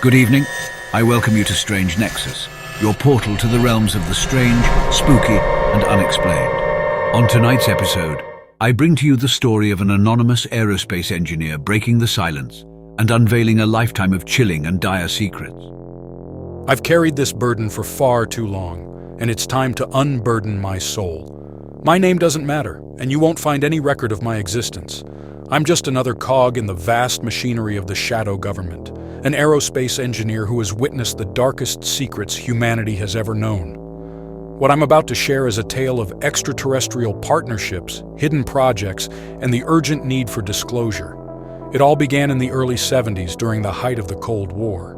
Good evening. I welcome you to Strange Nexus, your portal to the realms of the strange, spooky, and unexplained. On tonight's episode, I bring to you the story of an anonymous aerospace engineer breaking the silence and unveiling a lifetime of chilling and dire secrets. I've carried this burden for far too long, and it's time to unburden my soul. My name doesn't matter, and you won't find any record of my existence. I'm just another cog in the vast machinery of the shadow government, an aerospace engineer who has witnessed the darkest secrets humanity has ever known. What I'm about to share is a tale of extraterrestrial partnerships, hidden projects, and the urgent need for disclosure. It all began in the early 70s during the height of the Cold War.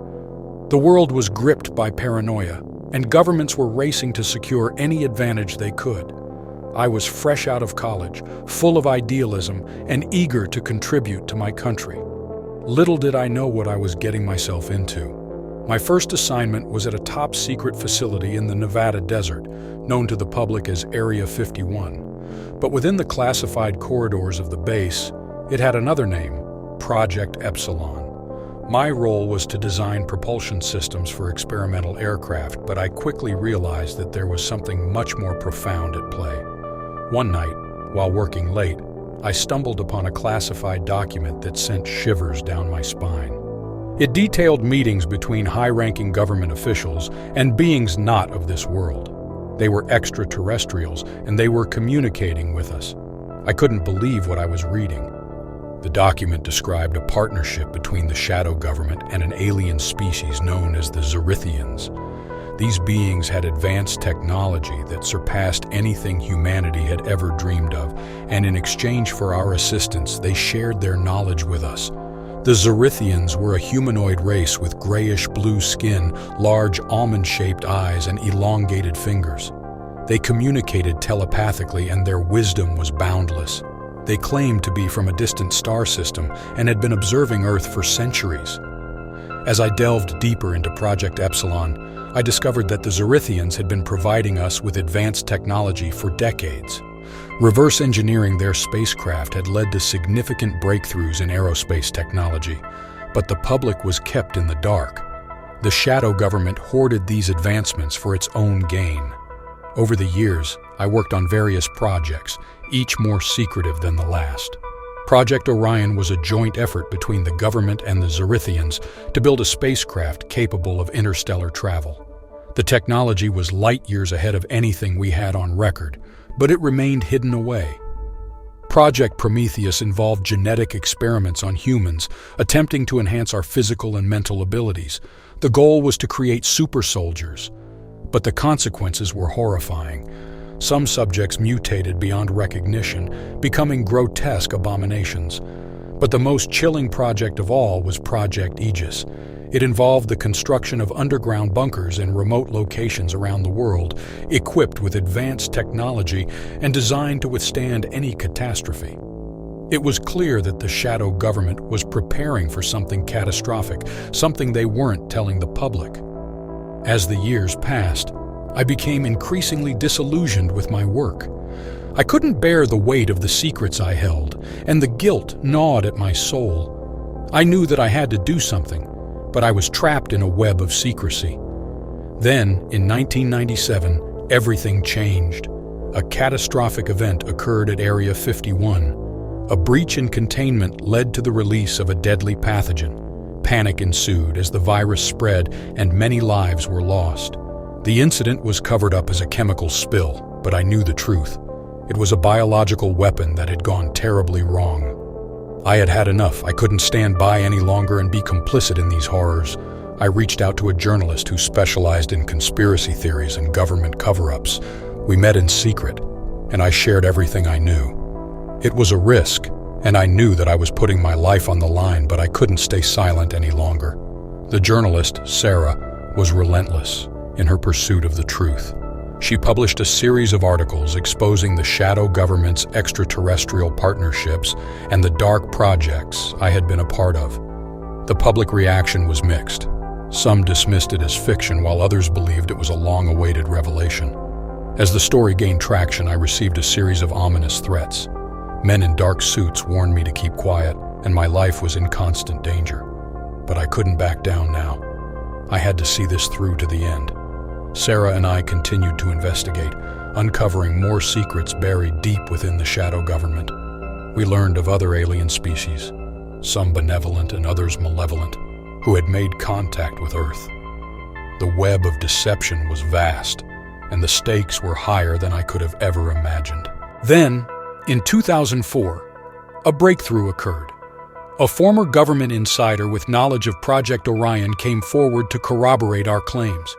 The world was gripped by paranoia, and governments were racing to secure any advantage they could. I was fresh out of college, full of idealism, and eager to contribute to my country. Little did I know what I was getting myself into. My first assignment was at a top-secret facility in the Nevada desert, known to the public as Area 51. But within the classified corridors of the base, it had another name, Project Epsilon. My role was to design propulsion systems for experimental aircraft, but I quickly realized that there was something much more profound at play. One night, while working late, I stumbled upon a classified document that sent shivers down my spine. It detailed meetings between high-ranking government officials and beings not of this world. They were extraterrestrials, and they were communicating with us. I couldn't believe what I was reading. The document described a partnership between the shadow government and an alien species known as the Zerithians. These beings had advanced technology that surpassed anything humanity had ever dreamed of, and in exchange for our assistance, they shared their knowledge with us. The Zerithians were a humanoid race with grayish-blue skin, large almond-shaped eyes, and elongated fingers. They communicated telepathically, and their wisdom was boundless. They claimed to be from a distant star system and had been observing Earth for centuries. As I delved deeper into Project Epsilon, I discovered that the Zerithians had been providing us with advanced technology for decades. Reverse engineering their spacecraft had led to significant breakthroughs in aerospace technology, but the public was kept in the dark. The shadow government hoarded these advancements for its own gain. Over the years, I worked on various projects, each more secretive than the last. Project Orion was a joint effort between the government and the Zerithians to build a spacecraft capable of interstellar travel. The technology was light years ahead of anything we had on record, but it remained hidden away. Project Prometheus involved genetic experiments on humans, attempting to enhance our physical and mental abilities. The goal was to create super soldiers, but the consequences were horrifying. Some subjects mutated beyond recognition, becoming grotesque abominations. But the most chilling project of all was Project Aegis. It involved the construction of underground bunkers in remote locations around the world, equipped with advanced technology and designed to withstand any catastrophe. It was clear that the shadow government was preparing for something catastrophic, something they weren't telling the public. As the years passed, I became increasingly disillusioned with my work. I couldn't bear the weight of the secrets I held, and the guilt gnawed at my soul. I knew that I had to do something, but I was trapped in a web of secrecy. Then, in 1997, everything changed. A catastrophic event occurred at Area 51. A breach in containment led to the release of a deadly pathogen. Panic ensued as the virus spread and many lives were lost. The incident was covered up as a chemical spill, but I knew the truth. It was a biological weapon that had gone terribly wrong. I had had enough. I couldn't stand by any longer and be complicit in these horrors. I reached out to a journalist who specialized in conspiracy theories and government cover-ups. We met in secret, and I shared everything I knew. It was a risk, and I knew that I was putting my life on the line, but I couldn't stay silent any longer. The journalist, Sarah, was relentless in her pursuit of the truth. She published a series of articles exposing the shadow government's extraterrestrial partnerships and the dark projects I had been a part of. The public reaction was mixed. Some dismissed it as fiction, while others believed it was a long-awaited revelation. As the story gained traction, I received a series of ominous threats. Men in dark suits warned me to keep quiet, and my life was in constant danger. But I couldn't back down now. I had to see this through to the end. Sarah and I continued to investigate, uncovering more secrets buried deep within the shadow government. We learned of other alien species, some benevolent and others malevolent, who had made contact with Earth. The web of deception was vast, and the stakes were higher than I could have ever imagined. Then, in 2004, a breakthrough occurred. A former government insider with knowledge of Project Orion came forward to corroborate our claims.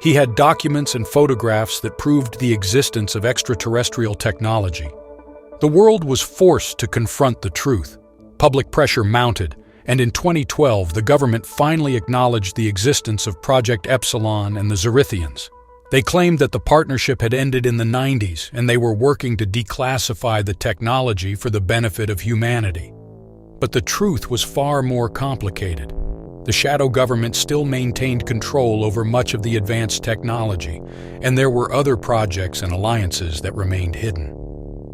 He had documents and photographs that proved the existence of extraterrestrial technology. The world was forced to confront the truth. Public pressure mounted, and in 2012 the government finally acknowledged the existence of Project Epsilon and the Zerithians. They claimed that the partnership had ended in the 90s, and they were working to declassify the technology for the benefit of humanity. But the truth was far more complicated. The shadow government still maintained control over much of the advanced technology, and there were other projects and alliances that remained hidden.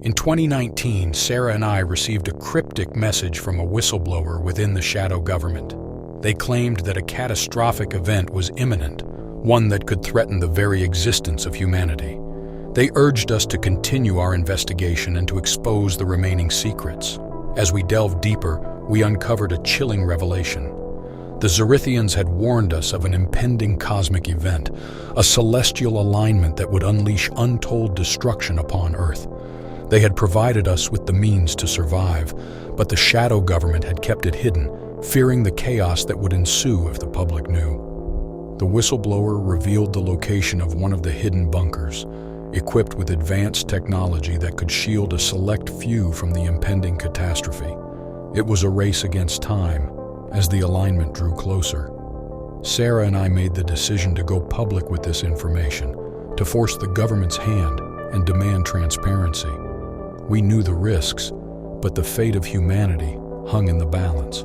In 2019, Sarah and I received a cryptic message from a whistleblower within the shadow government. They claimed that a catastrophic event was imminent, one that could threaten the very existence of humanity. They urged us to continue our investigation and to expose the remaining secrets. As we delved deeper, we uncovered a chilling revelation. The Zerithians had warned us of an impending cosmic event, a celestial alignment that would unleash untold destruction upon Earth. They had provided us with the means to survive, but the shadow government had kept it hidden, fearing the chaos that would ensue if the public knew. The whistleblower revealed the location of one of the hidden bunkers, equipped with advanced technology that could shield a select few from the impending catastrophe. It was a race against time, as the alignment drew closer. Sarah and I made the decision to go public with this information, to force the government's hand and demand transparency. We knew the risks, but the fate of humanity hung in the balance.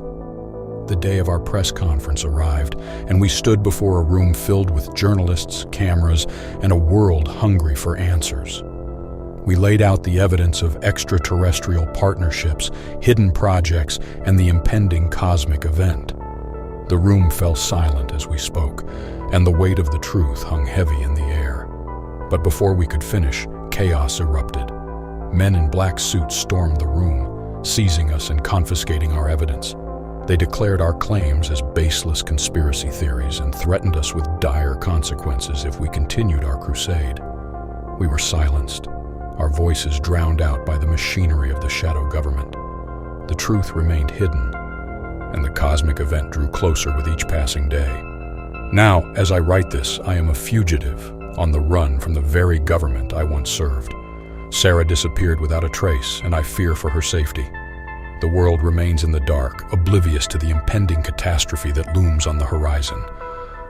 The day of our press conference arrived, and we stood before a room filled with journalists, cameras, and a world hungry for answers. We laid out the evidence of extraterrestrial partnerships, hidden projects, and the impending cosmic event. The room fell silent as we spoke, and the weight of the truth hung heavy in the air. But before we could finish, chaos erupted. Men in black suits stormed the room, seizing us and confiscating our evidence. They declared our claims as baseless conspiracy theories and threatened us with dire consequences if we continued our crusade. We were silenced, our voices drowned out by the machinery of the shadow government. The truth remained hidden, and the cosmic event drew closer with each passing day. Now, as I write this, I am a fugitive, on the run from the very government I once served. Sarah disappeared without a trace, and I fear for her safety. The world remains in the dark, oblivious to the impending catastrophe that looms on the horizon.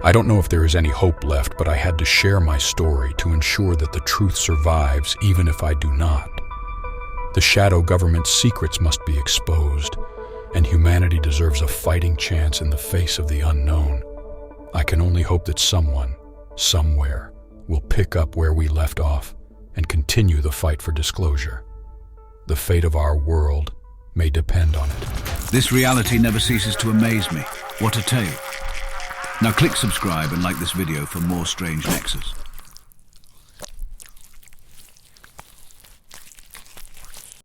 I don't know if there is any hope left, but I had to share my story to ensure that the truth survives, even if I do not. The shadow government's secrets must be exposed, and humanity deserves a fighting chance in the face of the unknown. I can only hope that someone, somewhere, will pick up where we left off and continue the fight for disclosure. The fate of our world may depend on it. This reality never ceases to amaze me. What a tale. Now click subscribe and like this video for more Strange Nexus.